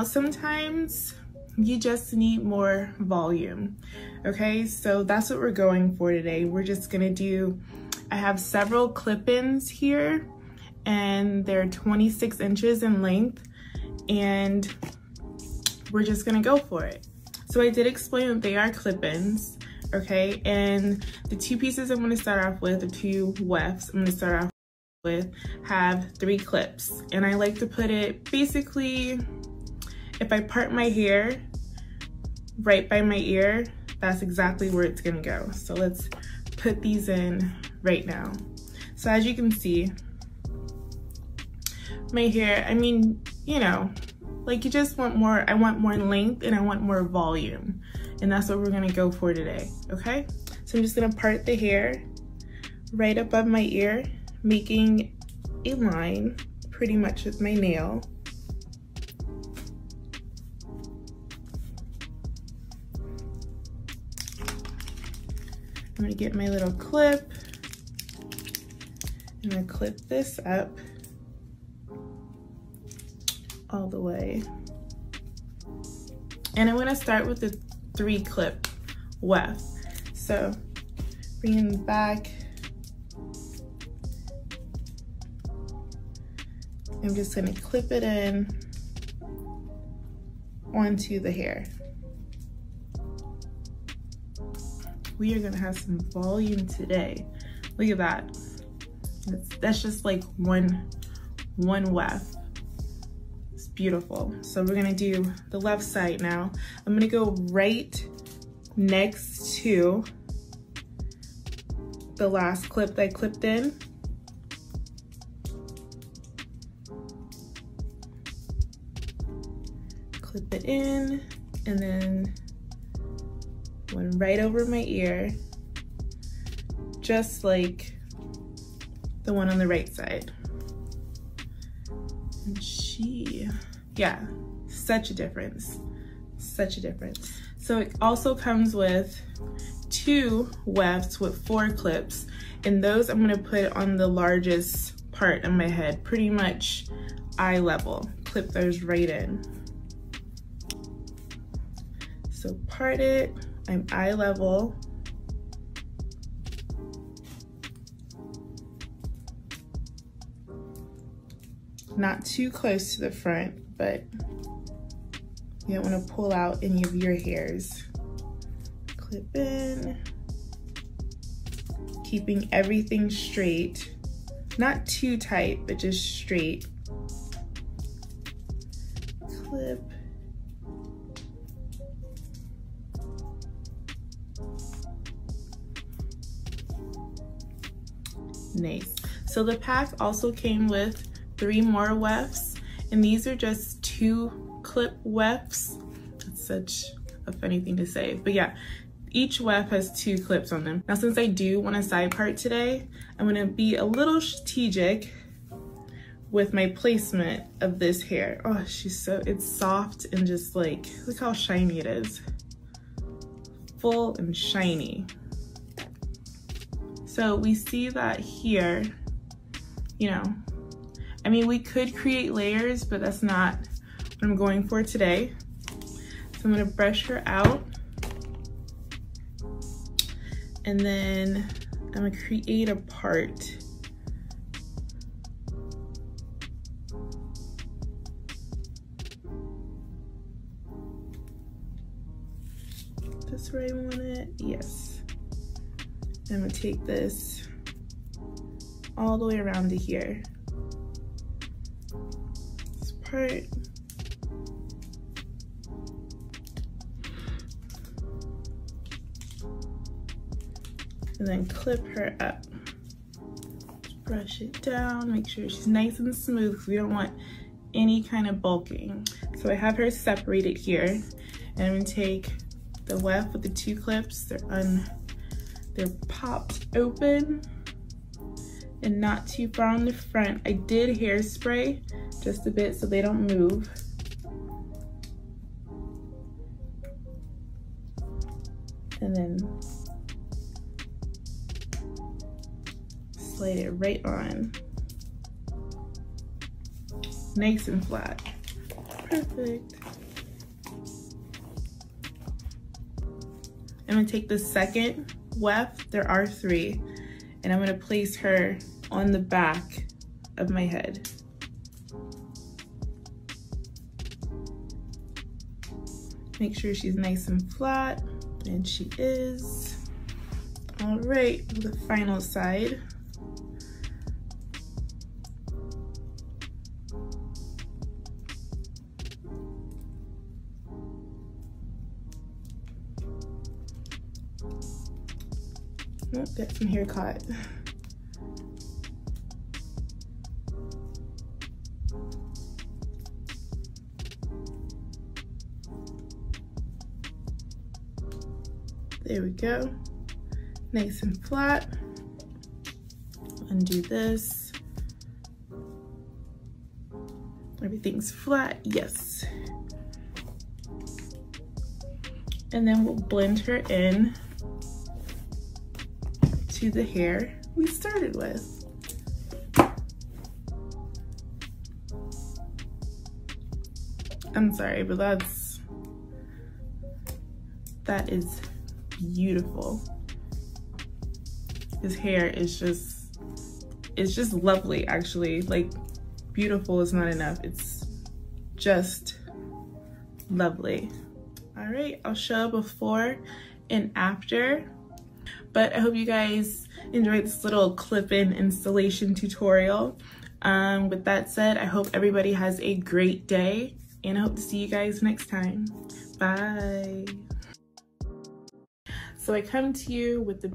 Sometimes you just need more volume. Okay, so that's what we're going for today. We're just gonna do, I have several clip-ins here and they're 26 inches in length, and we're just gonna go for it. So I did explain that they are clip-ins, okay? And the two pieces I'm gonna start off with, the two wefts I'm gonna start off with, have 3 clips. And I like to put it basically, if I part my hair right by my ear, that's exactly where it's gonna go. So let's put these in right now. So as you can see, my hair, I mean, you know, like you just want more, I want more length and I want more volume. And that's what we're gonna go for today, okay? So I'm just gonna part the hair right above my ear, making a line pretty much with my nail. I'm gonna get my little clip. I'm gonna clip this up all the way. And I'm gonna start with the 3 clip weft. So bringing it back, I'm just gonna clip it in onto the hair. We are gonna have some volume today. Look at that. That's just like one weft. It's beautiful. So we're gonna do the left side now. I'm gonna go right next to the last clip that I clipped in. Clip it in, and then one right over my ear, just like the one on the right side. And yeah, such a difference, such a difference. So it also comes with 2 wefts with 4 clips, and those I'm gonna put on the largest part of my head, pretty much eye level. Clip those right in. So part it, I'm eye level. Not too close to the front, but you don't want to pull out any of your hairs. Clip in, keeping everything straight. Not too tight, but just straight. Clip. Nice. So the pack also came with 3 more wefts, and these are just 2 clip wefts. That's such a funny thing to say, but yeah, each weft has 2 clips on them. Now, since I do want a side part today, I'm gonna be a little strategic with my placement of this hair. Oh, it's soft and just like, look how shiny it is. Full and shiny. So we see that here, you know, I mean, we could create layers, but that's not what I'm going for today. So I'm gonna brush her out, and then I'm gonna create a part. That's where I want it, yes. I'm gonna take this all the way around to here. This part. And then clip her up. Just brush it down, make sure she's nice and smooth because we don't want any kind of bulking. So I have her separated here, and I'm gonna take the weft with the 2 clips. They're popped open and not too far on the front. I did hairspray just a bit so they don't move. And then slide it right on. Nice and flat. Perfect. I'm gonna take the second weft, there are 3, and I'm gonna place her on the back of my head. Make sure she's nice and flat, and she is. All right, the final side. Oh, got some hair caught. There we go. Nice and flat. Undo this. Everything's flat, yes. And then we'll blend her in to the hair we started with. I'm sorry, but that is beautiful. His hair is just lovely, actually. Like, beautiful is not enough. It's just lovely. All right, I'll show before and after. But I hope you guys enjoyed this little clip-in installation tutorial. With that said, I hope everybody has a great day, and I hope to see you guys next time. Bye. So I come to you with the